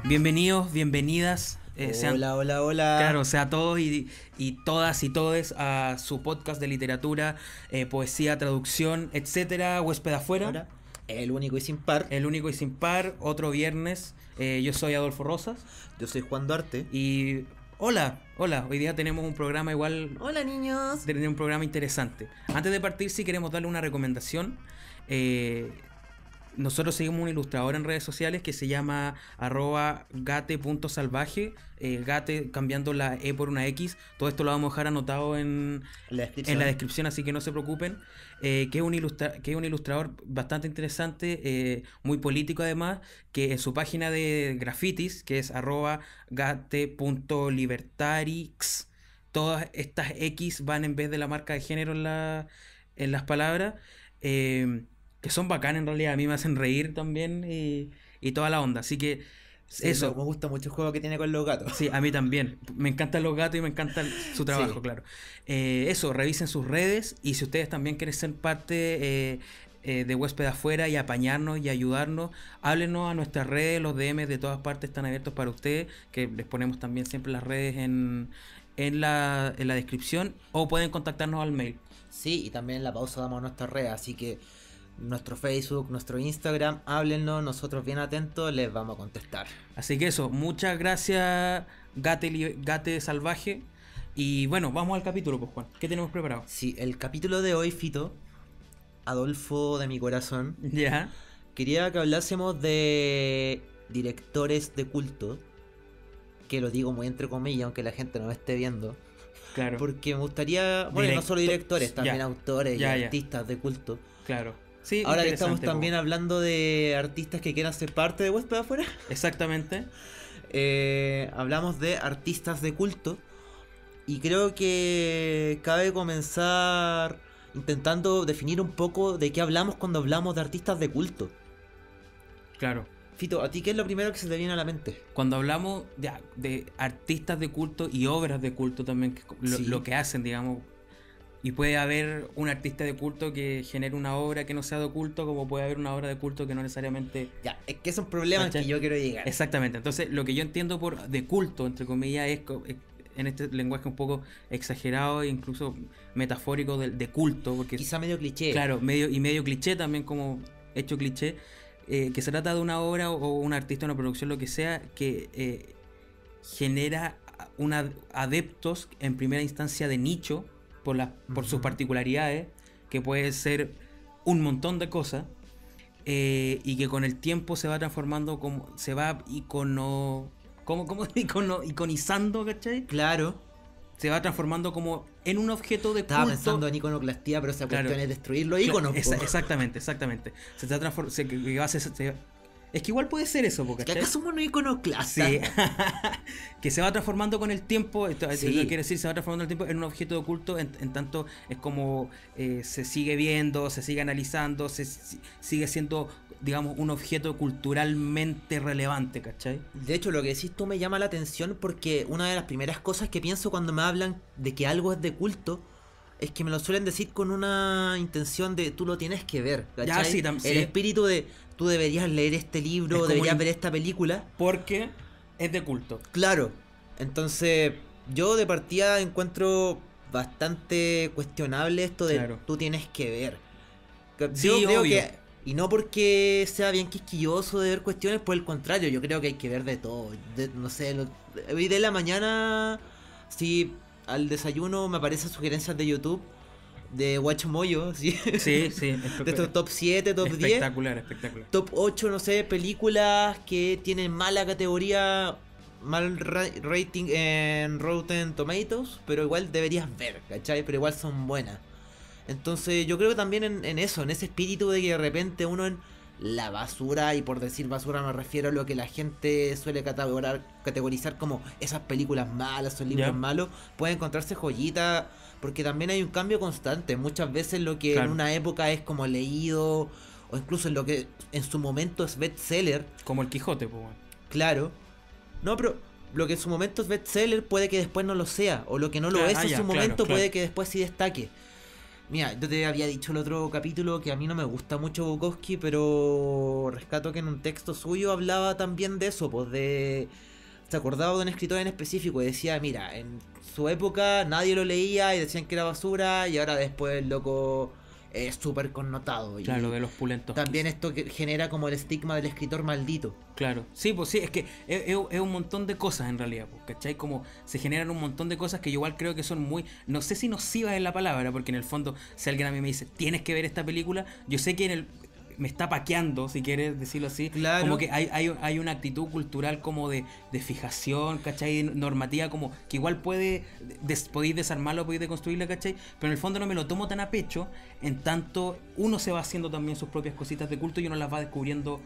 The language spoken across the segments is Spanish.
Bienvenidos, bienvenidas. Hola. Claro, sea todos y todas y todes a su podcast de literatura, poesía, traducción, etcétera, Huésped Afuera. Ahora, el único y sin par. El único y sin par, otro viernes. Yo soy Adolfo Rosas. Yo soy Juan Duarte. Y hola, hoy día tenemos un programa igual. Hola, niños. Tenemos un programa interesante. Antes de partir, sí queremos darle una recomendación. Nosotros seguimos un ilustrador en redes sociales que se llama @gate.salvaje. Gate cambiando la E por una X. Todo esto lo vamos a dejar anotado en la descripción, así que no se preocupen. Que es un ilustrador bastante interesante, muy político además, que en su página de grafitis, que es @gate.libertarix, todas estas X van en vez de la marca de género en las palabras. Que son bacanas en realidad, a mí me hacen reír también y toda la onda, así que sí, eso. Me gusta mucho el juego que tiene con los gatos. Sí, a mí también, me encantan los gatos y me encanta su trabajo, sí. Claro. Eso, revisen sus redes y si ustedes también quieren ser parte de Huésped Afuera y apañarnos y ayudarnos, háblenos a nuestras redes, los DMs de todas partes están abiertos para ustedes, que les ponemos también siempre las redes en la descripción, o pueden contactarnos al mail. Sí, y también en la pausa damos nuestras redes, así que nuestro Facebook, nuestro Instagram, háblennos, nosotros bien atentos les vamos a contestar. Así que eso, muchas gracias Gate Salvaje. Y bueno, vamos al capítulo, pues Juan, ¿qué tenemos preparado? Sí, el capítulo de hoy, Fito, Adolfo de mi corazón, ya. Quería que hablásemos de directores de culto, que lo digo muy entre comillas, aunque la gente no me esté viendo. Claro. Porque me gustaría, bueno, no solo directores, también autores y artistas de culto. Claro. Sí, ahora que estamos también hablando de artistas que quieran ser parte de Huésped Afuera. Exactamente. Hablamos de artistas de culto. Y creo que cabe comenzar intentando definir un poco de qué hablamos cuando hablamos de artistas de culto. Claro. Fito, ¿a ti qué es lo primero que se te viene a la mente? Cuando hablamos de artistas de culto y obras de culto también, lo que hacen, digamos. Y puede haber un artista de culto que genere una obra que no sea de culto, como puede haber una obra de culto que no necesariamente... Ya, es que son problemas que yo quiero llegar. Exactamente, entonces lo que yo entiendo por de culto, entre comillas, es en este lenguaje un poco exagerado e incluso metafórico de culto, porque quizá medio cliché. Claro, medio cliché también, como hecho cliché, que se trata de una obra o un artista, una producción, lo que sea, que genera adeptos en primera instancia de nicho, por sus particularidades, que puede ser un montón de cosas, y que con el tiempo se va transformando, como se va iconizando, ¿cachai? Claro. Se va transformando como en un objeto de culto. Estaba pensando en iconoclastía, pero esa cuestión es destruir los iconos. Exactamente. Se está es que igual puede ser eso, porque acá somos unos iconoclastas. Sí. Que se va transformando con el tiempo, esto quiere decir, se va transformando el tiempo en un objeto de culto, en tanto es como se sigue viendo, se sigue analizando, sigue siendo, digamos, un objeto culturalmente relevante, ¿cachai? De hecho, lo que decís tú me llama la atención porque una de las primeras cosas que pienso cuando me hablan de que algo es de culto es que me lo suelen decir con una intención de tú lo tienes que ver, ¿cachai? Ya, el espíritu de tú deberías leer este libro, deberías ver esta película. Porque es de culto. Claro. Entonces, yo de partida encuentro bastante cuestionable esto de tú tienes que ver. Yo creo que, y no porque sea bien quisquilloso de ver cuestiones, por el contrario, yo creo que hay que ver de todo. No sé, hoy de la mañana, sí, al desayuno me aparecen sugerencias de YouTube de Guachomoyo, ¿sí? Sí. De estos top 7, top 10. Espectacular. Top 8, no sé, películas que tienen mala categoría, mal rating en Rotten Tomatoes, pero igual deberías ver, ¿cachai? Pero igual son buenas. Entonces yo creo que también en eso, en ese espíritu de que de repente uno en la basura, y por decir basura me refiero a lo que la gente suele categorizar como esas películas malas o libros malos, puede encontrarse joyitas, porque también hay un cambio constante. Muchas veces lo que en una época es como leído, o incluso en lo que en su momento es bestseller, como el Quijote, pues. Claro. No, pero lo que en su momento es bestseller puede que después no lo sea, o lo que no lo es en su momento puede que después sí destaque. Mira, yo te había dicho el otro capítulo que a mí no me gusta mucho Bukowski, pero rescato que en un texto suyo hablaba también de eso, pues de... Se acordaba de un escritor en específico y decía, mira, en su época nadie lo leía y decían que era basura y ahora después el loco es súper connotado. Claro, Y de los pulentos. también esto que genera como el estigma del escritor maldito. Claro, sí, pues sí, es que es un montón de cosas en realidad, pues, ¿cachai? Como se generan un montón de cosas que yo igual creo que son muy, no sé si nocivas en la palabra, porque en el fondo, si alguien a mí me dice, tienes que ver esta película, yo sé que me está paqueando, si quieres decirlo así, Claro. como que hay una actitud cultural como de fijación, ¿cachai? Normativa, como que igual podéis desarmarlo, podéis deconstruirla, ¿cachai? Pero en el fondo no me lo tomo tan a pecho, en tanto uno se va haciendo también sus propias cositas de culto y uno las va descubriendo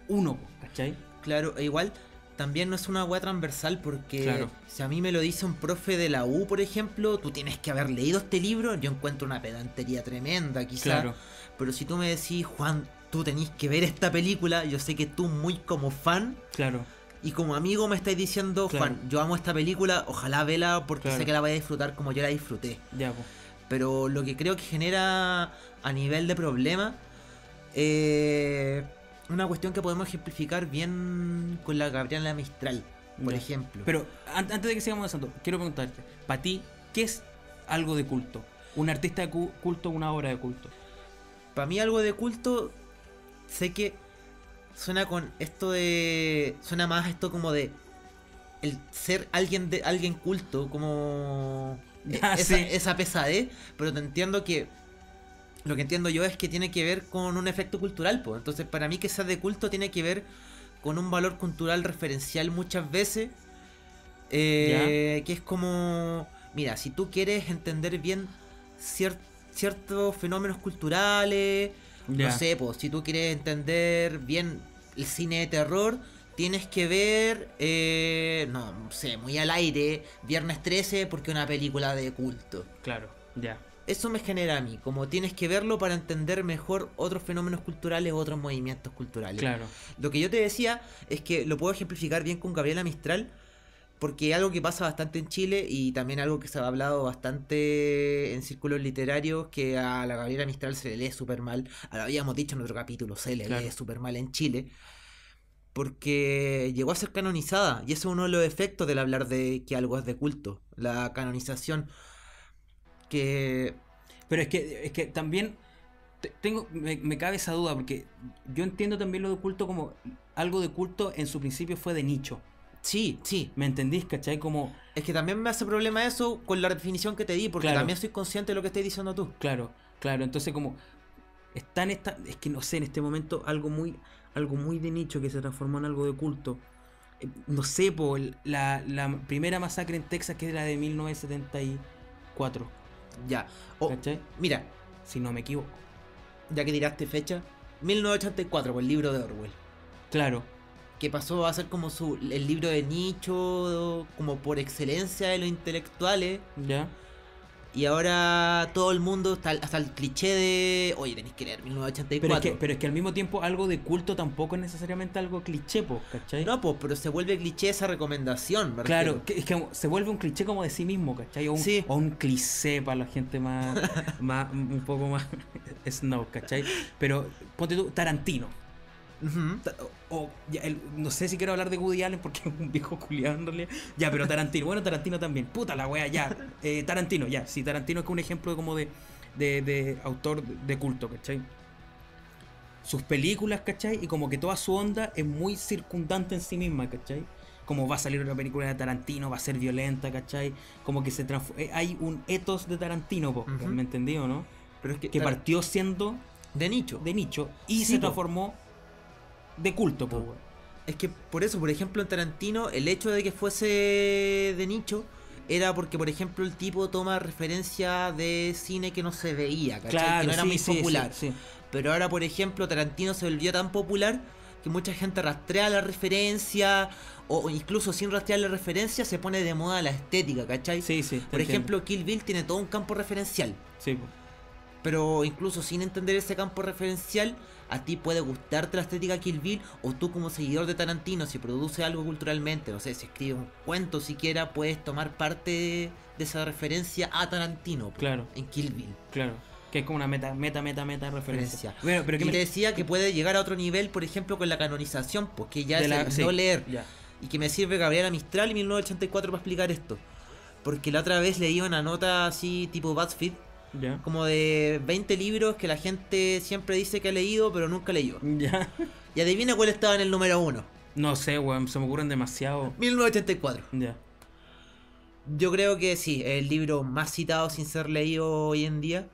uno, ¿cachai? Claro, e igual también no es una weá transversal porque Claro. si a mí me lo dice un profe de la U, por ejemplo, tú tienes que haber leído este libro, yo encuentro una pedantería tremenda quizá. Claro. Pero si tú me decís, Juan, tú tenés que ver esta película, yo sé que tú muy como fan Claro. y como amigo me estáis diciendo, Claro. Juan, yo amo esta película, ojalá vela porque Claro. sé que la voy a disfrutar como yo la disfruté. Ya, pues. Pero lo que creo que genera a nivel de problema, una cuestión que podemos ejemplificar bien con la Gabriela Mistral, por Ya. ejemplo. Pero antes de que sigamos avanzando, quiero preguntarte, para ti, ¿qué es algo de culto? ¿Un artista de culto o una obra de culto? Para mí algo de culto, sé que suena con esto de... Suena más esto como de... El ser alguien culto, como... Ya, esa, sí. esa pesadez, pero te entiendo que... Lo que entiendo yo es que tiene que ver con un efecto cultural, pues. Entonces, para mí que sea de culto tiene que ver con un valor cultural referencial muchas veces. Que es como... Mira, si tú quieres entender bien ciertos fenómenos culturales, Ya. no sé, pues, si tú quieres entender bien el cine de terror, tienes que ver, no sé, muy al aire, Viernes 13 porque es una película de culto. Claro, ya. Eso me genera a mí, como tienes que verlo para entender mejor otros fenómenos culturales, otros movimientos culturales. Claro. Lo que yo te decía es que lo puedo ejemplificar bien con Gabriela Mistral, porque algo que pasa bastante en Chile y también algo que se ha hablado bastante en círculos literarios, que a la Gabriela Mistral se le lee súper mal, lo habíamos dicho en otro capítulo, se le Claro. lee súper mal en Chile, porque llegó a ser canonizada, y eso es uno de los efectos del hablar de que algo es de culto, la canonización, que... Pero es que también me cabe esa duda, porque yo entiendo también lo de culto como algo de culto en su principio fue de nicho. Sí, sí. ¿Me entendís? ¿Cachai? Como, Es que también me hace problema eso con la definición que te di, porque Claro. también soy consciente de lo que estás diciendo tú. claro, entonces como está en esta, es que no sé, en este momento algo muy de nicho que se transformó en algo de culto. No sé, la primera masacre en Texas, que es la de 1974, Ya. O, ¿cachai? mira, Si no me equivoco. ya que tiraste fecha, 1984, por el libro de Orwell. Claro, Que pasó a ser como el libro de nicho, como por excelencia de los intelectuales. ya. Y ahora todo el mundo, hasta el cliché de, oye, tenéis que leer 1984. Pero es que al mismo tiempo algo de culto tampoco es necesariamente algo cliché, po, ¿cachai? No, pues, pero se vuelve cliché esa recomendación, me Claro, refiero. es que se vuelve un cliché como de sí mismo, ¿cachai? Sí. O un cliché para la gente más, un poco más snob, ¿cachai? Pero ponte tú, Tarantino. Ujú. No sé si quiero hablar de Woody Allen porque es un viejo culiado en realidad. Ya, pero Tarantino, bueno, Tarantino también. Puta la wea, ya. Tarantino, ya. Sí, Tarantino es un ejemplo como de autor de culto, ¿cachai? Sus películas, ¿cachai? Y como que toda su onda es muy circundante en sí misma, ¿cachai? Como va a salir una película de Tarantino, va a ser violenta, ¿cachai? Como que hay un ethos de Tarantino, po, Ujú. ¿me entendí o no? Pero es Que partió siendo de nicho. de nicho y Sí, se po. transformó de culto, po, weón. Es que por eso, por ejemplo, en Tarantino, el hecho de que fuese de nicho era porque, por ejemplo, el tipo toma referencia de cine que no se veía, ¿cachai? Claro, Que no era sí, muy sí, popular. sí, sí. Pero ahora, por ejemplo, Tarantino se volvió tan popular que mucha gente rastrea la referencia o incluso sin rastrear la referencia se pone de moda la estética, ¿cachai? Sí, sí, te Por entiendo. ejemplo, Kill Bill tiene todo un campo referencial. Sí, po. Pero incluso sin entender ese campo referencial, a ti puede gustarte la estética Kill Bill, o tú como seguidor de Tarantino, si produce algo culturalmente, no sé, si escribe un cuento siquiera, puedes tomar parte de esa referencia a Tarantino, po, Claro. en Kill Bill. Claro. Que es como una meta referencia. referencia. Bueno, pero Y te decía que puede llegar a otro nivel, por ejemplo, con la canonización, porque ya es el sí, no leer. ya. Y que me sirve Gabriela Mistral y 1984 para explicar esto. Porque la otra vez leí una nota así tipo BuzzFeed, Ya. como de 20 libros que la gente siempre dice que ha leído, pero nunca leyó. Ya. Y adivina cuál estaba en el número 1. No sé, weón, se me ocurren demasiado. 1984. Ya. Yo creo que sí, es el libro más citado sin ser leído hoy en día.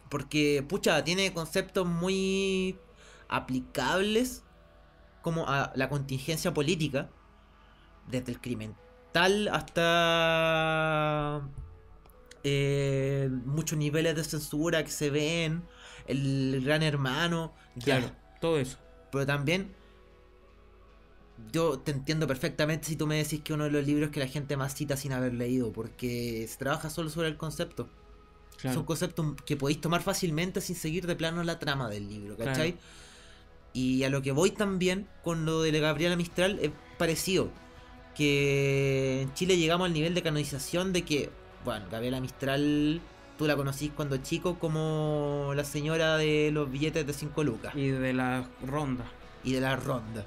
Porque, pucha, tiene conceptos muy aplicables como a la contingencia política. Desde el crimen tal hasta muchos niveles de censura que se ven. El gran hermano. Claro, Ya. todo eso. Pero también yo te entiendo perfectamente si tú me decís que uno de los libros que la gente más cita sin haber leído, porque se trabaja solo sobre el concepto. Claro. Son conceptos que podéis tomar fácilmente sin seguir de plano la trama del libro, ¿cachai? Claro. Y a lo que voy también con lo de Gabriela Mistral es parecido. Que en Chile llegamos al nivel de canonización de que, bueno, Gabriela Mistral, tú la conocís cuando chico como la señora de los billetes de 5 lucas Y de la ronda. y de la ronda.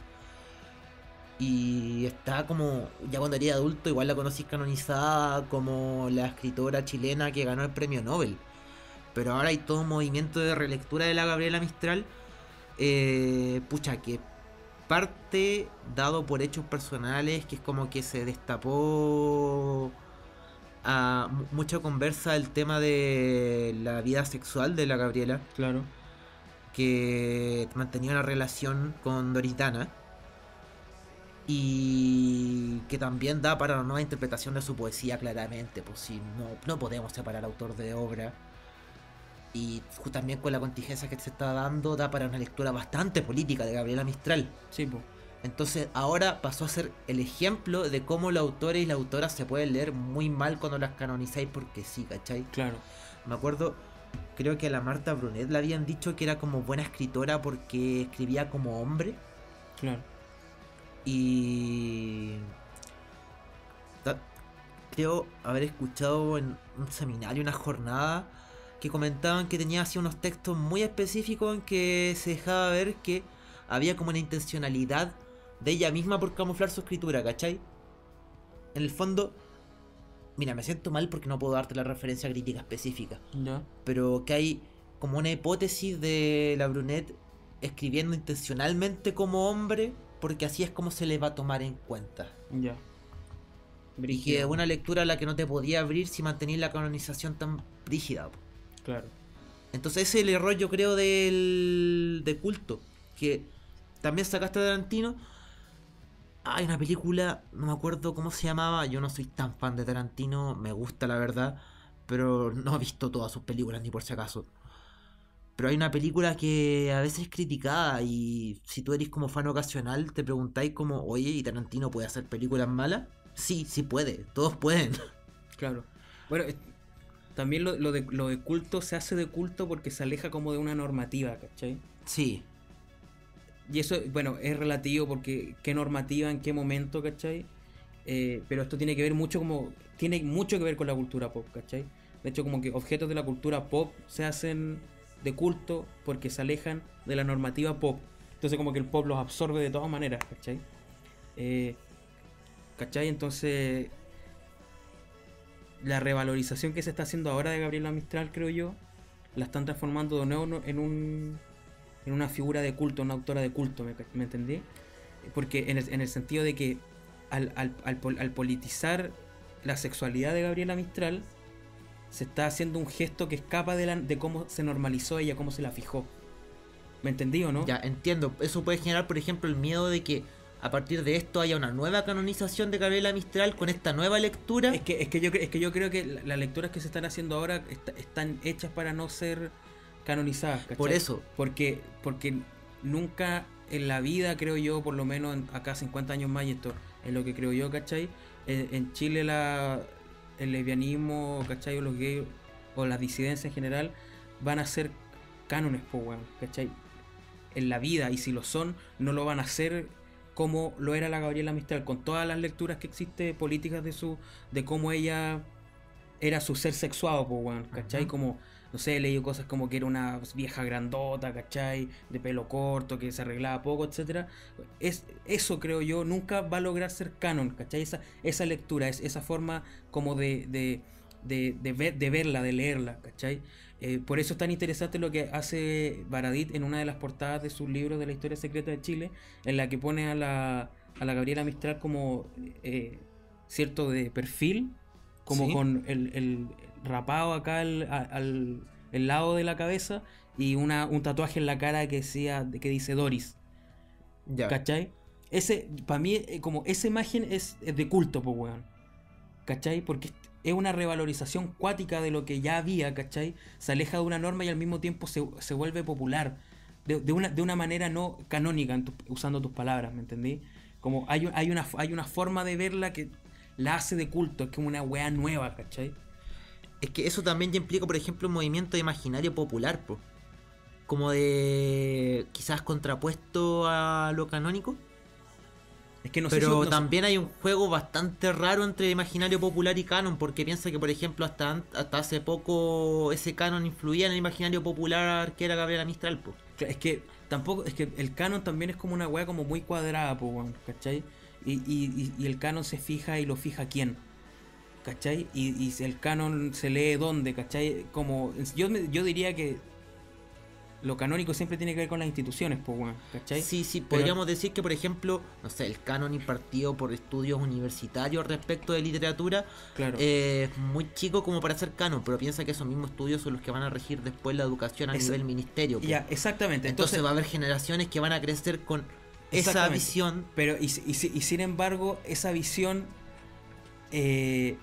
Y está como, ya cuando era adulto, igual la conocís canonizada como la escritora chilena que ganó el premio Nobel. Pero ahora hay todo un movimiento de relectura de la Gabriela Mistral. Pucha, que parte dado por hechos personales, que es como que se destapó a mucha conversa el tema de la vida sexual de la Gabriela, Claro. que mantenía una relación con Doritana. Y que también da para una nueva interpretación de su poesía claramente, pues si no podemos separar autor de obra. Y también con la contingencia que se está dando, da para una lectura bastante política de Gabriela Mistral. Sí, pues. Entonces ahora pasó a ser el ejemplo de cómo los autores y las autoras se pueden leer muy mal cuando las canonizáis porque sí, ¿cachai? Claro. Me acuerdo, creo que a la Marta Brunet le habían dicho que era como buena escritora porque escribía como hombre. Claro. Y creo haber escuchado en un seminario, una jornada, que comentaban que tenía así unos textos muy específicos en que se dejaba ver que había como una intencionalidad de ella misma por camuflar su escritura, ¿cachai? En el fondo, mira, me siento mal porque no puedo darte la referencia crítica específica, Ya. pero que hay como una hipótesis de la Brunet escribiendo intencionalmente como hombre, porque así es como se le va a tomar en cuenta. Ya. Y que es una lectura a la que no te podía abrir si mantenías la canonización tan rígida. Claro. Entonces ese es el error, yo creo, de culto. Que también sacaste de Tarantino. Hay una película, no me acuerdo cómo se llamaba. Yo no soy tan fan de Tarantino, me gusta la verdad, pero no he visto todas sus películas ni por si acaso. Pero hay una película que a veces es criticada y si tú eres como fan ocasional te preguntáis como, oye, ¿y Tarantino puede hacer películas malas? Sí, sí puede, todos pueden. Claro. Bueno, también lo de culto se hace de culto porque se aleja como de una normativa, ¿cachai? Sí, Y eso, bueno, es relativo porque qué normativa, en qué momento, ¿cachai? Pero esto tiene que ver mucho tiene mucho que ver con la cultura pop, ¿cachai? De hecho, como que objetos de la cultura pop se hacen de culto porque se alejan de la normativa pop. Entonces como que el pop los absorbe de todas maneras, ¿cachai? ¿Cachai? Entonces la revalorización que se está haciendo ahora de Gabriela Mistral, creo yo, la están transformando de nuevo en una figura de culto, una autora de culto, ¿me entendí? Porque en el sentido de que al politizar la sexualidad de Gabriela Mistral, se está haciendo un gesto que escapa de cómo se normalizó ella, cómo se la fijó. ¿Me entendí o no? ya entiendo. Eso puede generar, por ejemplo, el miedo de que a partir de esto haya una nueva canonización de Gabriela Mistral con esta nueva lectura. Es que yo creo que las lecturas que se están haciendo ahora están hechas para no ser canonizadas, ¿cachai? Por eso. Porque nunca en la vida, creo yo, por lo menos acá 50 años más, y esto es lo que creo yo, ¿cachai? En Chile el lesbianismo, ¿cachai? O los gays, o las disidencias en general, van a ser cánones, po, weón, ¿cachai? En la vida, y si lo son, no lo van a hacer como lo era la Gabriela Mistral, con todas las lecturas que existe políticas de cómo ella era su ser sexuado, pues, weón, ¿cachai? Ujú. Como, no sé, he leído cosas como que era una vieja grandota, ¿cachai? De pelo corto, que se arreglaba poco, etcétera. Eso, creo yo, nunca va a lograr ser canon, ¿cachai? Esa lectura, esa forma como de verla, de leerla, ¿cachai? Por eso es tan interesante lo que hace Baradit en una de las portadas de sus libros de la historia secreta de Chile, en la que pone a la Gabriela Mistral como cierto de perfil, como Sí, con el rapado acá el lado de la cabeza y un tatuaje en la cara que dice Doris, ya. ¿cachai? Para mí, como esa imagen es de culto, pues, weón. ¿Cachai? Porque es una revalorización cuática de lo que ya había, ¿cachai? Se aleja de una norma y al mismo tiempo se vuelve popular. De una manera no canónica, usando tus palabras, ¿me entendí? Como hay una forma de verla que la hace de culto, es como una weá nueva, ¿cachai? Es que eso también ya implica, por ejemplo, un movimiento de imaginario popular, po. Como de quizás contrapuesto a lo canónico. Es que no sé si. Pero No sé- también hay un juego bastante raro entre imaginario popular y canon, porque piensa que, por ejemplo, hasta hace poco ese canon influía en el imaginario popular que era Gabriela Mistral, po. es que tampoco. Es que el canon también es como una weá como muy cuadrada, pues, weón, ¿cachai? Y el canon se fija y lo fija quién. ¿Cachai? Y si el canon se lee dónde, ¿cachai? Como, yo diría que lo canónico siempre tiene que ver con las instituciones, pues, bueno, ¿cachai? Sí, sí, Pero, podríamos decir que, por ejemplo, no sé, el canon impartido por estudios universitarios respecto de literatura claro, es muy chico como para ser canon, pero piensa que esos mismos estudios son los que van a regir después la educación a es, nivel ministerio, po. ya, exactamente. Entonces Entonces, va a haber generaciones que van a crecer con esa exactamente. visión. Pero, y sin embargo, esa visión eh,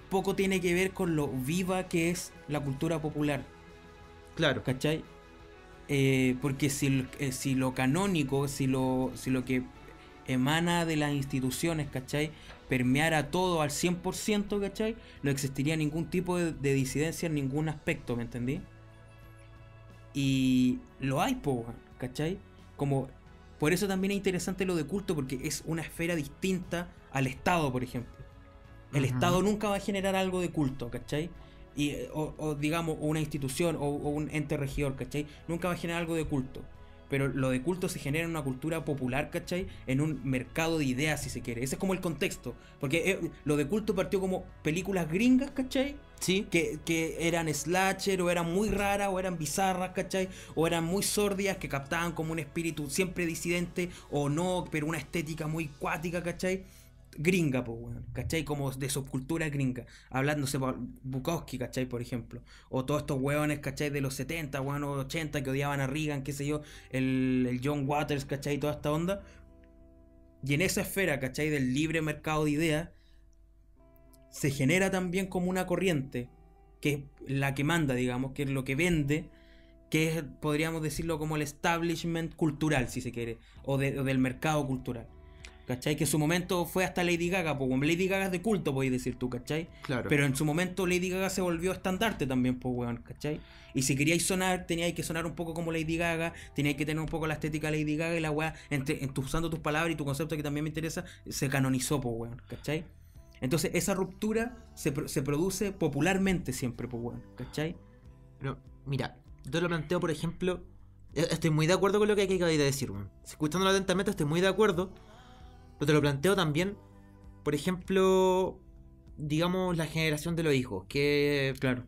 poco tiene que ver con lo viva que es la cultura popular, Claro, ¿cachai? Porque si lo canónico, si lo que emana de las instituciones, ¿cachai? Permeara todo al 100%, ¿cachai? No existiría ningún tipo de disidencia en ningún aspecto, ¿me entendí? Y lo hay, po, weón, ¿cachai? Como, por eso también es interesante lo de culto, porque es una esfera distinta al Estado, por ejemplo. El ujú. Estado nunca va a generar algo de culto, ¿cachai? O digamos, una institución o un ente regidor, ¿cachai? Nunca va a generar algo de culto. Pero lo de culto se genera en una cultura popular, ¿cachai? En un mercado de ideas, si se quiere. Ese es como el contexto. Porque lo de culto partió como películas gringas, ¿cachai? Sí, Que eran slasher, o eran muy raras, o eran bizarras, ¿cachai? O eran muy sordias, que captaban como un espíritu siempre disidente, o no, pero una estética muy cuática, ¿cachai? Gringa, pues, weón, ¿cachai? Como de subcultura gringa. Hablando, no sé, Bukowski, ¿cachai? Por ejemplo. O todos estos weones, ¿cachai? De los 70, weón, o 80 que odiaban a Reagan, qué sé yo, el John Waters, ¿cachai? Toda esta onda. Y en esa esfera, ¿cachai? Del libre mercado de ideas, se genera también como una corriente, que es la que manda, digamos, que es lo que vende, que es, podríamos decirlo, como el establishment cultural, si se quiere, o del mercado cultural. ¿Cachai? Que en su momento fue hasta Lady Gaga, pues Lady Gaga es de culto, podéis decir tú, ¿cachai? claro. Pero en su momento Lady Gaga se volvió estandarte también, pues weón, ¿cachai? Y si queríais sonar, teníais que sonar un poco como Lady Gaga, teníais que tener un poco la estética de Lady Gaga y la weá, usando tus palabras y tu concepto que también me interesa, se canonizó, pues weón, ¿cachai? Entonces esa ruptura se produce popularmente siempre, pues weón, ¿cachai? Pero, mira, yo lo planteo, por ejemplo. Estoy muy de acuerdo con lo que acabáis de decir, weón. Escuchándolo atentamente, estoy muy de acuerdo. Pero te lo planteo también, por ejemplo, digamos, la generación de los hijos. Que Claro,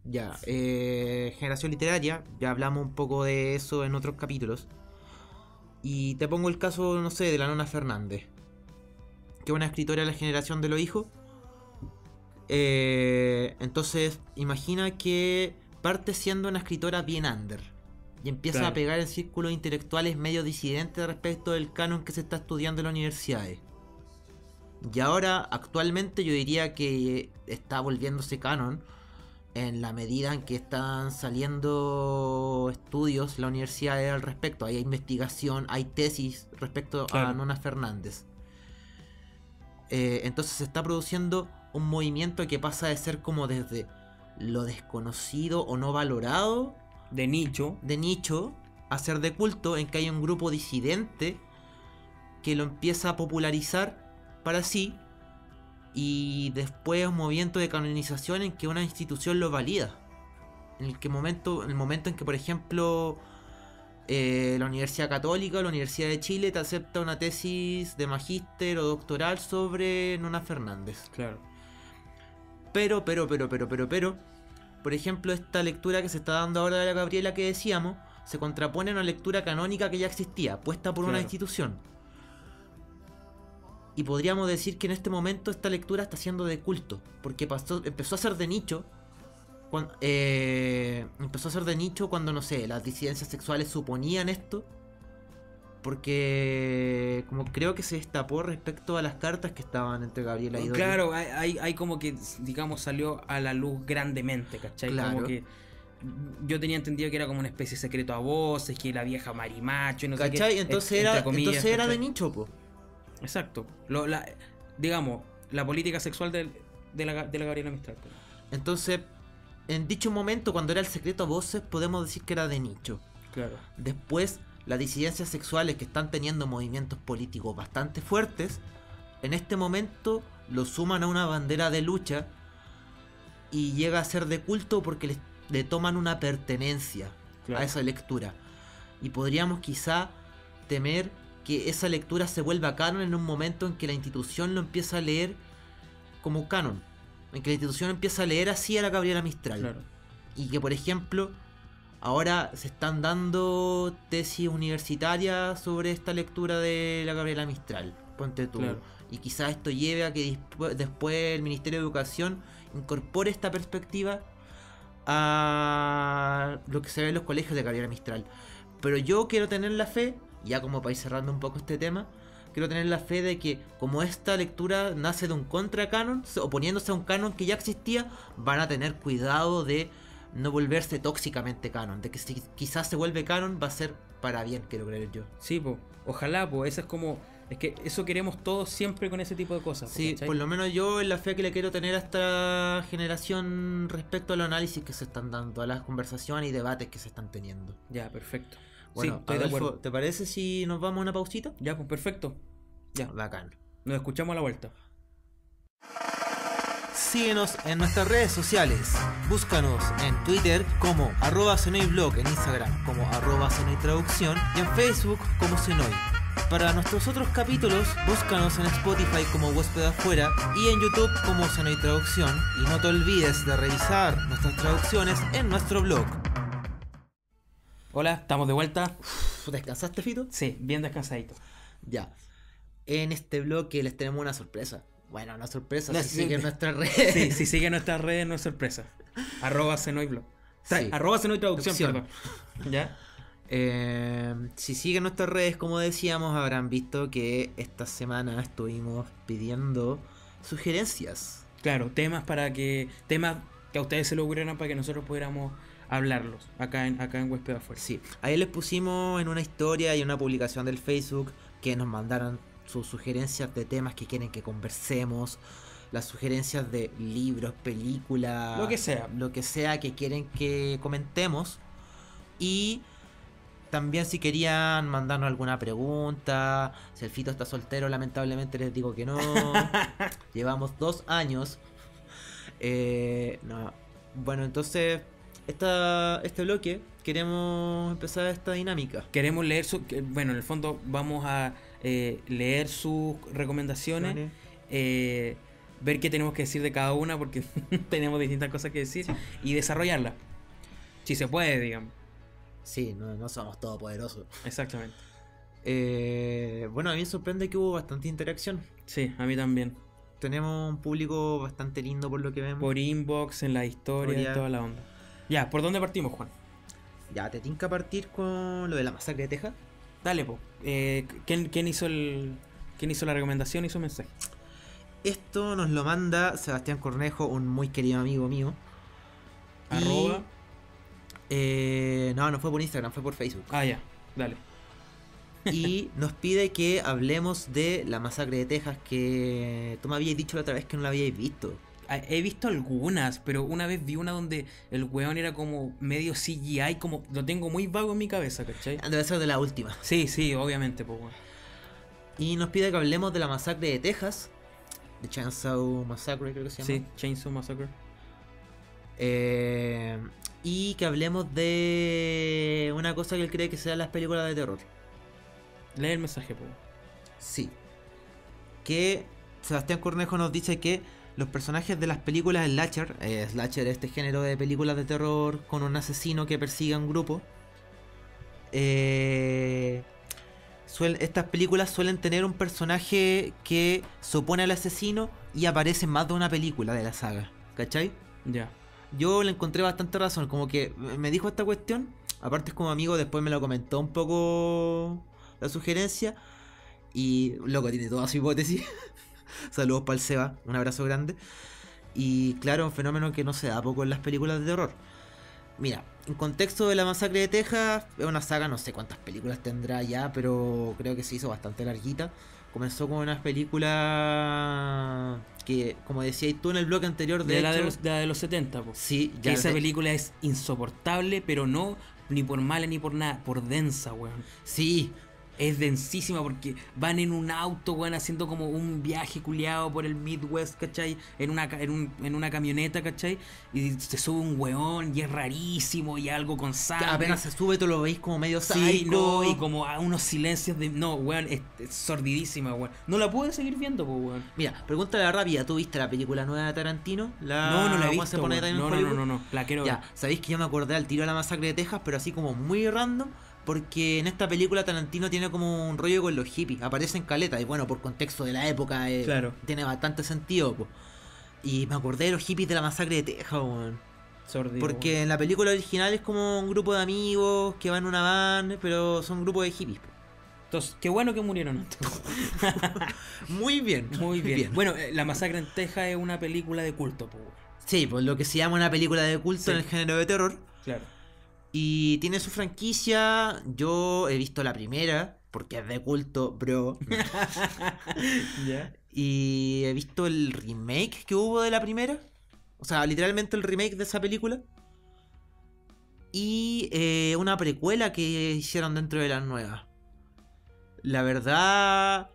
ya, generación literaria, ya hablamos un poco de eso en otros capítulos. Y te pongo el caso, no sé, de la Nona Fernández, que es una escritora de la generación de los hijos. Entonces, imagina que parte siendo una escritora bien under y empieza a claro, pegar en círculos intelectuales medio disidentes respecto del canon que se está estudiando en las universidades. Y ahora, actualmente, yo diría que está volviéndose canon en la medida en que están saliendo estudios en las universidades al respecto. Hay investigación, hay tesis respecto a claro. Nona Fernández. Entonces se está produciendo un movimiento que pasa de ser como desde lo desconocido o no valorado De nicho, de nicho a ser de culto, en que hay un grupo disidente que lo empieza a popularizar para sí y después un movimiento de canonización en que una institución lo valida. En el momento en que, por ejemplo, la Universidad Católica o la Universidad de Chile te acepta una tesis de magíster o doctoral sobre Nona Fernández. Claro. Pero, por ejemplo, esta lectura que se está dando ahora de la Gabriela que decíamos, se contrapone a una lectura canónica que ya existía, puesta por una institución. Y podríamos decir que en este momento esta lectura está siendo de culto, porque empezó a ser de nicho. Empezó a ser de nicho cuando, no sé, las disidencias sexuales suponían esto, porque como creo que se destapó respecto a las cartas que estaban entre Gabriela y Dolly. Claro, hay como que, digamos, salió a la luz grandemente, ¿cachai? Claro. Como que yo tenía entendido que era como una especie de secreto a voces, que la vieja marimacho y no sé qué. ¿Cachai? Entonces era ¿cachai? de nicho, po. Exacto. Digamos, la política sexual de la Gabriela Mistral. Po. Entonces, en dicho momento, cuando era el secreto a voces, podemos decir que era de nicho. Claro. Después, las disidencias sexuales que están teniendo movimientos políticos bastante fuertes, en este momento lo suman a una bandera de lucha y llega a ser de culto porque le toman una pertenencia a esa lectura. Y podríamos quizá temer que esa lectura se vuelva canon en un momento en que la institución lo empieza a leer como canon. En que la institución empieza a leer así a la Gabriela Mistral. Claro. Y que, por ejemplo, ahora se están dando tesis universitarias sobre esta lectura de la Gabriela Mistral. Ponte tú. Claro. Y quizás esto lleve a que después el Ministerio de Educación incorpore esta perspectiva a lo que se ve en los colegios de Gabriela Mistral. Pero yo quiero tener la fe, ya como para ir cerrando un poco este tema, quiero tener la fe de que como esta lectura nace de un contracanon, oponiéndose a un canon que ya existía, van a tener cuidado de no volverse tóxicamente canon, de que si quizás se vuelve canon va a ser para bien, quiero creer yo. Sí, po. Ojalá, po. Esa es como... Es que eso queremos todos siempre con ese tipo de cosas. Sí, ¿cachai? por lo menos yo en la fe que le quiero tener a esta generación respecto al análisis que se están dando, a las conversaciones y debates que se están teniendo. Ya, perfecto. Bueno, sí, estoy de acuerdo. ¿te parece si nos vamos a una pausita? Ya, pues perfecto. Ya. Bacán. Nos escuchamos a la vuelta. Síguenos en nuestras redes sociales. Búscanos en Twitter como @Senoiblog, en Instagram como @Senoitraducción y en Facebook como Senoy. Para nuestros otros capítulos, búscanos en Spotify como Huésped Afuera y en YouTube como Senoy Traducción. Y no te olvides de revisar nuestras traducciones en nuestro blog. Hola, estamos de vuelta. ¿Descansaste, Fito? Sí, bien descansadito. Ya. En este bloque les tenemos una sorpresa. Bueno, una sorpresa No, si sí, siguen nuestras redes. Sí, si sigue nuestras redes no es sorpresa. @Senoiblog. Sí. @Senoy Traducción, perdón. ¿Ya? Si siguen nuestras redes, como decíamos, habrán visto que esta semana estuvimos pidiendo sugerencias. Claro, temas que a ustedes se les ocurrieran para que nosotros pudiéramos hablarlos acá en Huésped Afuera. Sí, ahí les pusimos en una historia y en una publicación del Facebook que nos mandaran sus sugerencias de temas que quieren que conversemos, las sugerencias de libros, películas, lo que sea que quieren que comentemos. Y también si querían mandarnos alguna pregunta, si el Fito está soltero, lamentablemente les digo que no. Llevamos 2 años. No. Bueno, entonces este bloque queremos empezar esta dinámica. Queremos leer bueno, en el fondo vamos a leer sus recomendaciones, ver qué tenemos que decir de cada una, porque tenemos distintas cosas que decir, y desarrollarlas. Si se puede, digamos. Sí, no somos todopoderosos. Exactamente. Bueno, a mí me sorprende que hubo bastante interacción. Sí, a mí también. Tenemos un público bastante lindo por lo que vemos. Por inbox, en la historia, en toda la onda. Ya, ¿por dónde partimos, Juan? Ya, te tinca partir con lo de la masacre de Texas. Dale, po. ¿Quién hizo la recomendación? Hizo mensaje. Esto nos lo manda Sebastián Cornejo, un muy querido amigo mío. Arroba. No fue por Instagram, fue por Facebook. Ah, ya, dale. Y nos pide que hablemos de la masacre de Texas, que tú me habías dicho la otra vez que no la habíais visto. He visto algunas, pero una vez vi una donde el weón era como medio CGI, como lo tengo muy vago en mi cabeza, ¿cachai? Debe ser de la última. Sí, obviamente, pues weón. Y nos pide que hablemos de la masacre de Texas. The Chainsaw Massacre, creo que se llama. Sí, Chainsaw Massacre. Y que hablemos de una cosa que él cree que sean las películas de terror. Lee el mensaje, po. Sí. Que Sebastián Cornejo nos dice que los personajes de las películas slasher, slasher este género de películas de terror con un asesino que persigue a un grupo, estas películas suelen tener un personaje que se opone al asesino y aparece en más de una película de la saga, ¿cachai? Ya. Yo le encontré bastante razón, como que me dijo esta cuestión, aparte es como amigo, después me lo comentó un poco la sugerencia y loco, tiene toda su hipótesis. Saludos para el Seba, un abrazo grande. Y claro, un fenómeno que no se da poco en las películas de terror. Mira, en contexto de la masacre de Texas, es una saga, no sé cuántas películas tendrá ya, pero creo que se hizo bastante larguita. Comenzó con unas películas que, como decías tú en el bloque anterior, de hecho, la de los 70, po. sí, Que esa película es insoportable, pero no ni por mala ni por nada, por densa, weón. sí, Es densísima porque van en un auto, weón, haciendo como un viaje culiado por el Midwest, ¿cachai? En una camioneta, ¿cachai? Y se sube un weón y es rarísimo y algo con sangre. apenas se sube tú lo veis como medio Sí, psycho. no, y como a unos silencios de... No, weón, es sordidísima, weón. No la pude seguir viendo, pues, weón. Mira, pregúntale rápida, ¿tú viste la película nueva de Tarantino? No la he Once visto, Upon a weón. Time in No, Hollywood. no, la quiero ver. Ya, sabéis que yo me acordé al tiro de la masacre de Texas, pero así como muy random, porque en esta película Tarantino tiene como un rollo con los hippies, aparece en caleta, y bueno, por contexto de la época, Claro. tiene bastante sentido, po. Y me acordé de los hippies de la masacre de Texas, weón. Sordido, Porque weón. en la película original es como un grupo de amigos que van en una van, pero son un grupo de hippies, po. Entonces, qué bueno que murieron. Muy bien, Muy bien. Bueno, La Masacre en Texas es una película de culto, pues, weón. Sí, pues lo que se llama una película de culto Sí. en el género de terror. Claro. Y tiene su franquicia. Yo he visto la primera, porque es de culto, bro. Ya. Y he visto el remake que hubo de la primera. O sea, literalmente el remake de esa película. Y una precuela que hicieron dentro de las nuevas. La verdad,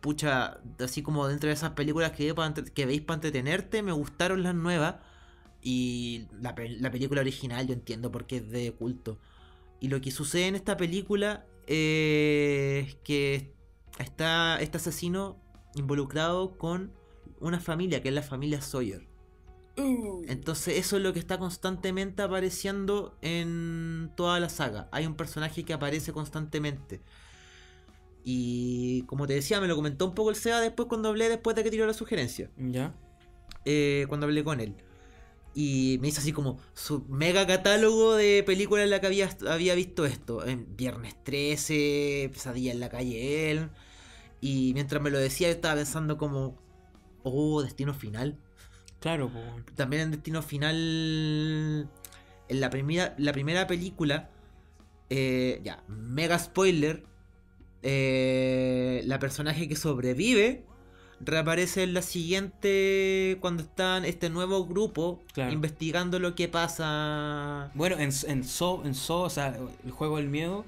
pucha, así como dentro de esas películas que veis para entretenerte, me gustaron las nuevas. Y la película original yo entiendo por qué es de culto. Y lo que sucede en esta película es que está este asesino involucrado con una familia, que es la familia Sawyer. Entonces eso es lo que está constantemente apareciendo en toda la saga. Hay un personaje que aparece constantemente. Y como te decía, me lo comentó un poco el Seba después después de que tiró la sugerencia. Ya. Cuando hablé con él. Y me hizo así como su mega catálogo de películas en la que había visto esto. En Viernes 13, Pesadilla en la calle Elm. Y mientras me lo decía, yo estaba pensando como, oh, Destino Final. Claro, pues, weón. También en Destino Final, en la primera película, ya, mega spoiler, la personaje que sobrevive reaparece en la siguiente cuando están este nuevo grupo Claro. investigando lo que pasa. Bueno, en Saw, o sea, el juego del miedo,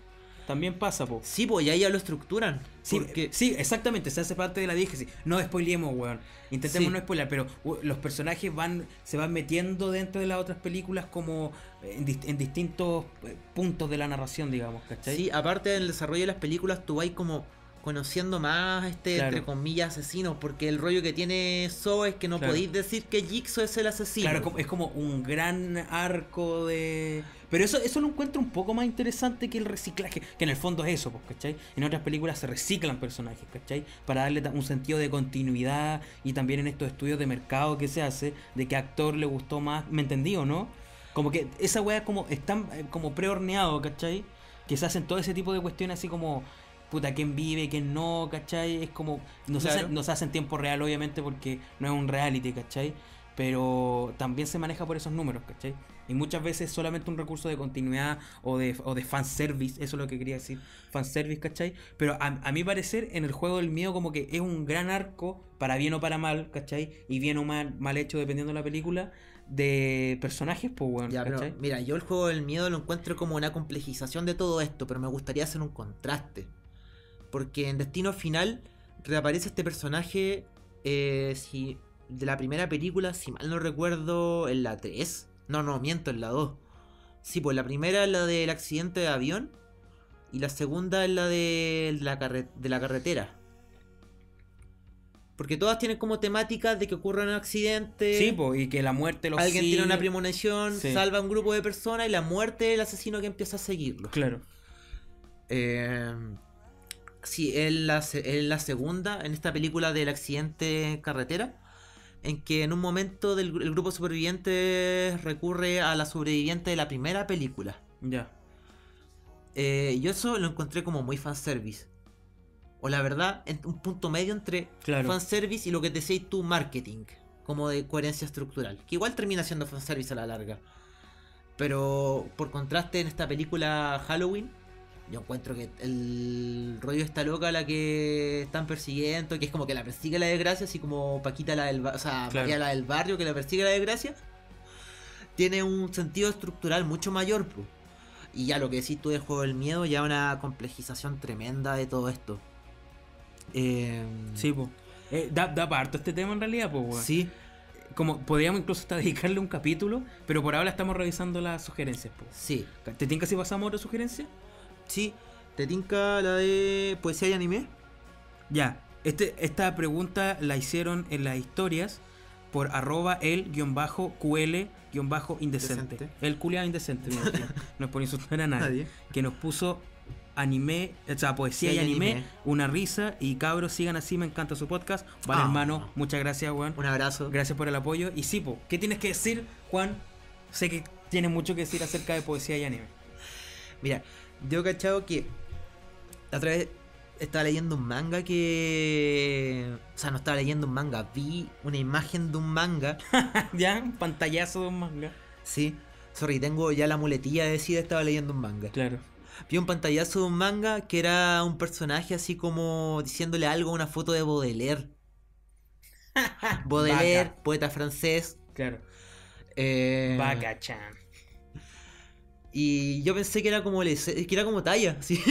también pasa, po. Sí, pues ya ya lo estructuran. Sí, Porque sí, exactamente, se hace parte de la diégesis. No spoilemos, weón. Intentemos Sí. no spoiler, pero los personajes se van metiendo dentro de las otras películas como en distintos puntos de la narración, digamos, ¿cachai? sí, aparte del desarrollo de las películas, tú vas como conociendo más Claro. entre comillas, asesinos, porque el rollo que tiene Saw es que no Claro. podéis decir que Jigsaw es el asesino. Claro, es como un gran arco de... Pero eso lo encuentro un poco más interesante que el reciclaje, que en el fondo es eso, pues, ¿cachai? En otras películas se reciclan personajes, ¿cachai? Para darle un sentido de continuidad y también en estos estudios de mercado que se hace, de qué actor le gustó más, ¿me entendí o no? Como que esa weá como están como prehorneado, ¿cachai? Que se hacen todo ese tipo de cuestiones así como... Puta, quién vive, quién no, ¿cachai? Es como... No se, Claro. hace, no se hace en tiempo real, obviamente, porque no es un reality, ¿cachai? Pero también se maneja por esos números, ¿cachai? Y muchas veces solamente un recurso de continuidad o de fanservice, eso es lo que quería decir, fanservice, ¿cachai? Pero a mi parecer, en el juego del miedo como que es un gran arco, para bien o para mal, ¿cachai? Y bien o mal hecho, dependiendo de la película, de personajes, pues, bueno, Ya, pero ¿cachai? mira, yo el juego del miedo lo encuentro como una complejización de todo esto, pero me gustaría hacer un contraste. Porque en Destino Final reaparece este personaje si de la primera película, si mal no recuerdo, en la 3. No, miento, en la 2. Sí, pues la primera es la del accidente de avión. Y la segunda es la de la carretera. Porque todas tienen como temática de que ocurra un accidente. Sí, pues, y que la muerte los alguien sigue. tiene una premonición, Sí. salva a un grupo de personas y la muerte del asesino que empieza a seguirlo. Claro. Sí, en la segunda, en esta película del accidente en carretera, en que en un momento el grupo de supervivientes recurre a la sobreviviente de la primera película. Ya. Yo eso lo encontré como muy fanservice. O la verdad, en un punto medio entre Claro. fanservice y lo que te decís tú, marketing. Como de coherencia estructural. Que igual termina siendo fanservice a la larga. Pero por contraste, en esta película Halloween, yo encuentro que el rollo está loca la que están persiguiendo, que es como que la persigue la desgracia, así como Paquita la del o sea, Claro. María la del barrio que la persigue la desgracia. Tiene un sentido estructural mucho mayor, po. Y ya lo que decís tú del juego del miedo, ya una complejización tremenda de todo esto. Sí, pues. Da para harto este tema en realidad, pues, weón. Sí, Como podríamos incluso hasta dedicarle un capítulo, pero por ahora estamos revisando las sugerencias, pues. sí, ¿Te tinca si pasamos a otra sugerencia? sí. ¿Te tinca la de poesía y anime? Ya. Esta pregunta la hicieron en las historias por @el_ql_indecente. Indecente. El culiado indecente, me imagino. No es por insultar a nadie. Que nos puso anime, o sea, poesía y anime, una risa. Y cabros, sigan así, me encanta su podcast. Vale, hermano, muchas gracias, Juan. Un abrazo. Gracias por el apoyo. Y sí, po, ¿qué tienes que decir, Juan? Sé que tienes mucho que decir acerca de poesía y anime. Mira, yo he cachado que la otra vez estaba leyendo un manga que... O sea, no estaba leyendo un manga, vi una imagen de un manga. Ya, un pantallazo de un manga. Sí, sorry, tengo ya la muletilla de decir estaba leyendo un manga. Claro. Vi un pantallazo de un manga que era un personaje así como diciéndole algo a una foto de Baudelaire. Baudelaire, Vaca. poeta francés. Claro. Vaca-chan. Y yo pensé que era como que era como talla, ¿sí?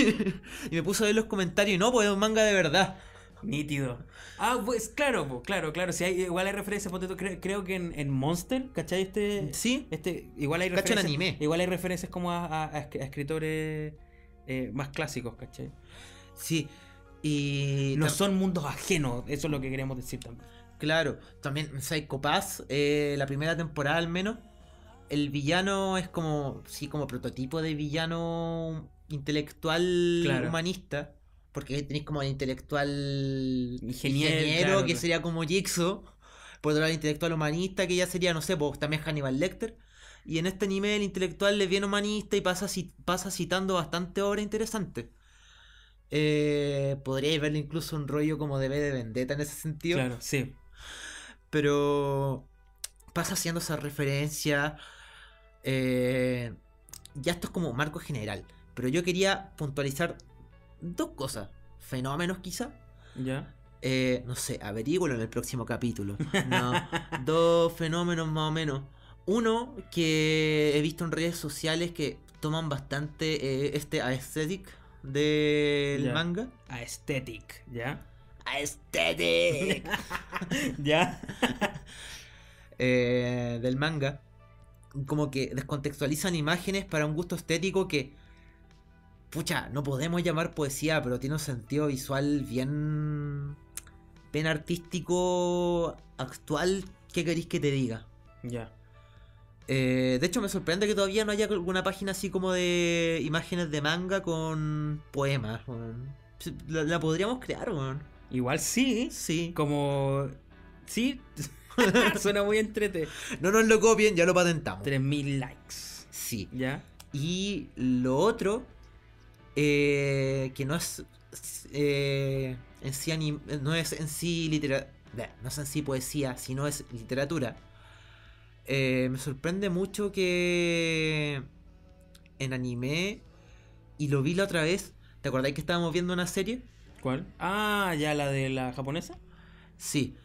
Y me puse a ver los comentarios y no, pues es un manga de verdad. Nítido. Ah, pues claro, pues, claro. Si hay, igual hay referencias, ponte tú, creo que en Monster, ¿cachai? Sí, Igual hay cacho en referencias. anime. Igual hay referencias como a escritores más clásicos, ¿cachai? Sí. Y No son mundos ajenos, eso es lo que queremos decir también. claro, también en Psycho Pass, la primera temporada al menos, el villano es como, sí, como prototipo de villano intelectual Claro. humanista. Porque tenéis como el intelectual Ingeniero, claro, que claro. sería como Jigsaw. Por otro lado, el intelectual humanista, que ya sería, no sé, pues también Hannibal Lecter. Y en este anime el intelectual es bien humanista y pasa citando bastante obra interesante. Podríais verle incluso un rollo como de V de Vendetta en ese sentido. Claro, sí. Pero pasa haciendo esa referencia. Ya esto es como marco general. Pero yo quería puntualizar dos cosas. Fenómenos quizá. Ya. No sé, averígualo en el próximo capítulo. No, dos fenómenos más o menos. Uno que he visto en redes sociales que toman bastante este aesthetic del Ya. manga. Aesthetic, ¿ya? Aesthetic. ¿Ya? Del manga. Como que descontextualizan imágenes para un gusto estético que, pucha, no podemos llamar poesía, pero tiene un sentido visual bien artístico, actual. ¿Qué queréis que te diga? Ya. De hecho, me sorprende que todavía no haya alguna página así como de imágenes de manga con poemas, weón. La podríamos crear, weón. Igual sí. Sí. Como... Sí. Suena muy entrete. No nos lo copien, ya lo patentamos. 3000 likes. Sí. ¿Ya? Y lo otro, que no es en sí no es en sí no es en sí poesía, sino es literatura. Me sorprende mucho que en anime, y lo vi la otra vez, ¿te acordáis que estábamos viendo una serie? ¿Cuál? Ah, ya, la de la japonesa. Sí.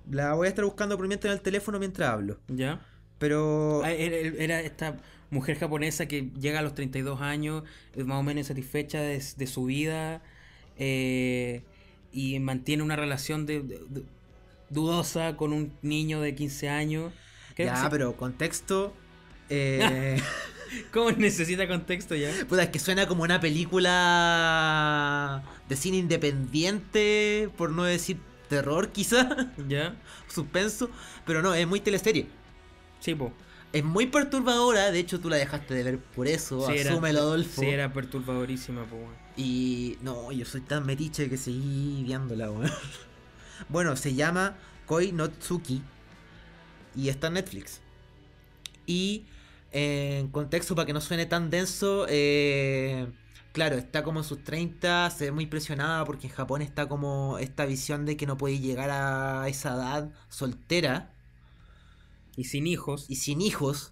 La voy a estar buscando por mientras en el teléfono mientras hablo. Ya. Pero... Era esta mujer japonesa que llega a los 32 años, es más o menos insatisfecha de su vida, y mantiene una relación dudosa con un niño de 15 años. Creo que Ya, sí. pero contexto. ¿Cómo necesita contexto ya? Puta, es que suena como una película de cine independiente, por no decir terror, quizá. ¿Ya? Suspenso. Pero no, es muy teleserie. Sí, po. Es muy perturbadora, de hecho tú la dejaste de ver por eso, Sí, asúmelo, Adolfo. Sí, era perturbadorísima, po, weón. Y no, yo soy tan metiche que seguí viéndola, weón. Bueno, se llama Koi no Tsuki y está en Netflix. Y en contexto, para que no suene tan denso, claro, está como en sus 30, se ve muy presionada porque en Japón está como esta visión de que no puede llegar a esa edad soltera Y sin hijos. y sin hijos.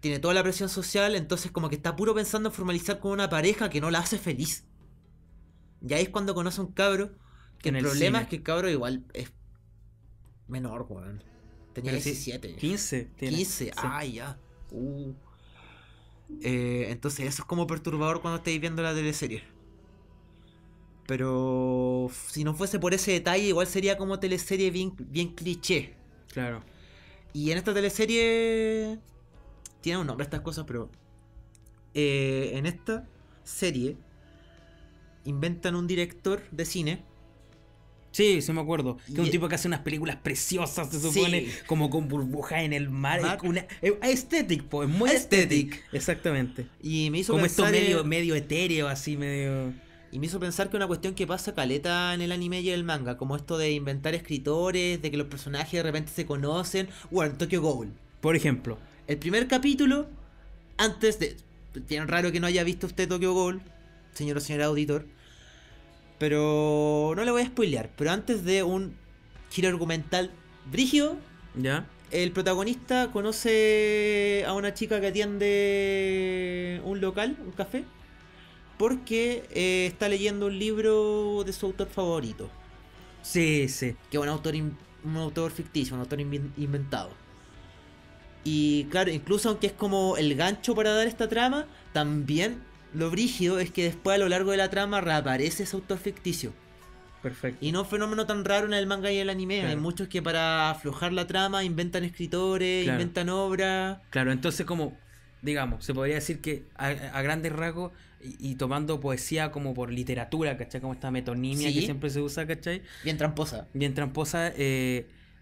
Tiene toda la presión social, entonces como que está puro pensando en formalizar con una pareja que no la hace feliz. Y ahí es cuando conoce a un cabro, que En el el problema cine. es que el cabro igual es menor, weón. Tenía Pero sí, 17. 15 tiene. 15, Sí. ah, ya. Entonces eso es como perturbador cuando estáis viendo la teleserie. Pero si no fuese por ese detalle, igual sería como teleserie bien, bien cliché. Claro. Y en esta teleserie tiene un nombre estas cosas, pero en esta serie inventan un director de cine. Sí, sí me acuerdo. Que es un Y- tipo que hace unas películas preciosas, se Sí. supone, como con burbujas en el mar. Mar. Es aesthetic, po, es muy Aesthetic. aesthetic. Exactamente. Y me hizo Como esto pensar medio etéreo, así medio. y me hizo pensar que una cuestión que pasa caleta en el anime y el manga, como esto de inventar escritores, de que los personajes de repente se conocen. Bueno, Tokyo Ghoul. Por ejemplo. El primer capítulo, antes de... Bien raro que no haya visto usted Tokyo Ghoul, señor o señora auditor. Pero no le voy a spoilear. Pero antes de un giro argumental brígido, ¿Ya? el protagonista conoce a una chica que atiende un local, un café, porque está leyendo un libro de su autor favorito, Sí, sí. que es un autor ficticio, un autor inventado. Y claro, incluso aunque es como el gancho para dar esta trama, también lo brígido es que después a lo largo de la trama reaparece ese autor ficticio. Perfecto. Y no un fenómeno tan raro en el manga y el anime. Claro. Hay muchos que para aflojar la trama inventan escritores, Claro. inventan obras. Claro, entonces como, digamos, se podría decir que a grandes rasgos y tomando poesía como por literatura, ¿cachai? Como esta metonimia Sí. que siempre se usa, ¿cachai? Bien tramposa. Bien tramposa,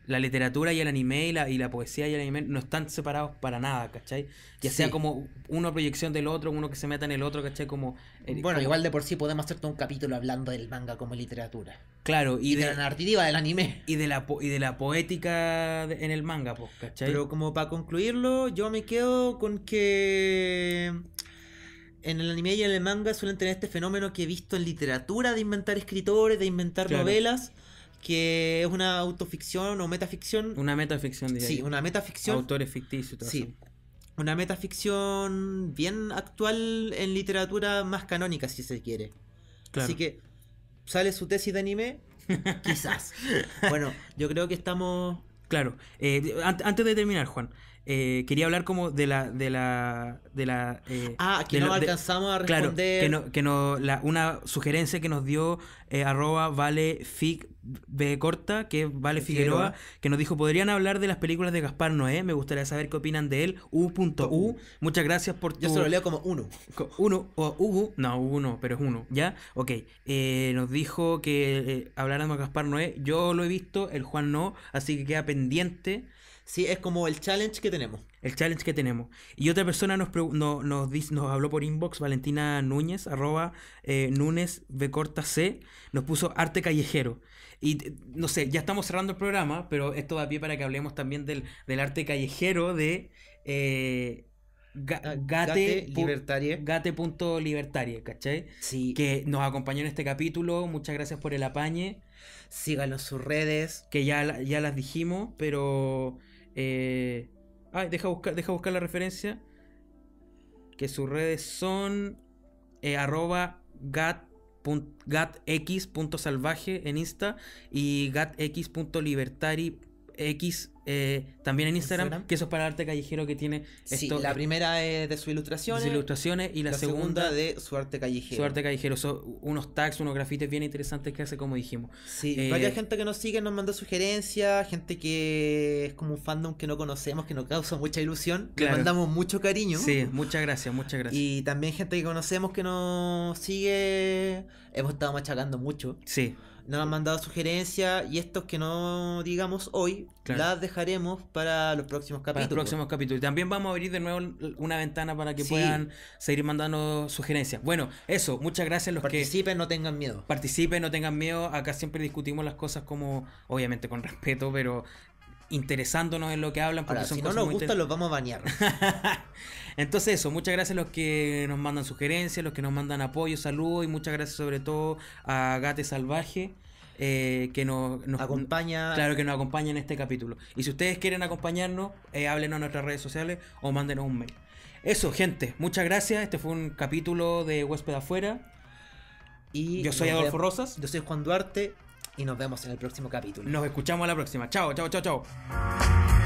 la literatura y el anime y la poesía y el anime no están separados para nada, ¿cachai? Ya Sí. sea como una proyección del otro, uno que se meta en el otro, ¿cachai? Como, Bueno, como- igual de por sí podemos hacer todo un capítulo hablando del manga como literatura. Claro, Y de la narrativa del anime. y de la poética en el manga, pues, ¿cachai? Pero como para concluirlo, yo me quedo con que en el anime y en el manga suelen tener este fenómeno que he visto en literatura de inventar escritores, de inventar Claro. novelas, que es una autoficción o metaficción. Una metaficción, diría Sí, yo. una metaficción. Autores ficticios y todo Sí. eso. Una metaficción bien actual en literatura más canónica, si se quiere. Claro. Así que, ¿sale su tesis de anime? Quizás. Bueno, yo creo que estamos... Claro, antes de terminar, Juan, quería hablar como de la aquí de no la- de- alcanzamos a claro, responder. una sugerencia que nos dio @valefig_b_corta, que es Vale Figueroa, que nos dijo, ¿podrían hablar de las películas de Gaspar Noé? Me gustaría saber qué opinan de él. U.U. Muchas gracias por Yo tu... se lo leo como uno. Uno, o Hugo, no, Hugo no, pero es uno, ¿ya? Ok, nos dijo que habláramos de Gaspar Noé, yo lo he visto, el Juan no, así que queda pendiente Sí, es como el challenge que tenemos. el challenge que tenemos. Y otra persona nos habló por inbox, Valentina Núñez, Núñez C, nos puso arte callejero. Y no sé, ya estamos cerrando el programa, pero esto da pie para que hablemos también del arte callejero de Gate Libertarie. Gate.libertarie, ¿cachai? Sí, Que nos acompañó en este capítulo. Muchas gracias por el apañe, síganlo en sus redes. que ya las dijimos, pero... deja buscar la referencia. Que sus redes son @gatx.salvaje en Insta y gatx.libertari X, también en Instagram, que eso es para el arte callejero que tiene Sí, esto, la primera es de sus ilustraciones, y la segunda de su arte callejero. Su arte callejero, son unos tags, unos grafites bien interesantes que hace, como dijimos. Sí, varias gente que nos sigue nos mandó sugerencias, gente que es como un fandom que no conocemos, que nos causa mucha ilusión, Claro. le mandamos mucho cariño. Sí, muchas gracias, muchas gracias. Y también gente que conocemos que nos sigue, hemos estado machacando mucho. Sí, Nos han mandado sugerencias y estos que no digamos hoy, Claro. las dejaremos para los próximos para capítulos. los próximos capítulos. Y también vamos a abrir de nuevo una ventana para que Sí. puedan seguir mandando sugerencias. Bueno, eso, muchas gracias a los que Participen, no tengan miedo. participen, no tengan miedo. Acá siempre discutimos las cosas como, obviamente con respeto, pero interesándonos en lo que hablan, porque Ahora, son si no cosas nos muy gustan, los vamos a banear. Entonces eso, muchas gracias a los que nos mandan sugerencias, los que nos mandan apoyo, saludos, y muchas gracias sobre todo a Gate Salvaje, que nos Acompaña. claro, que nos acompaña en este capítulo. Y si ustedes quieren acompañarnos, háblenos en nuestras redes sociales o mándenos un mail. Eso, gente, muchas gracias. Este fue un capítulo de Huésped Afuera. Y Yo soy nos Adolfo vemos- Rosas. Yo soy Juan Duarte y nos vemos en el próximo capítulo. Nos escuchamos a la próxima. Chao, chao, chao, chao.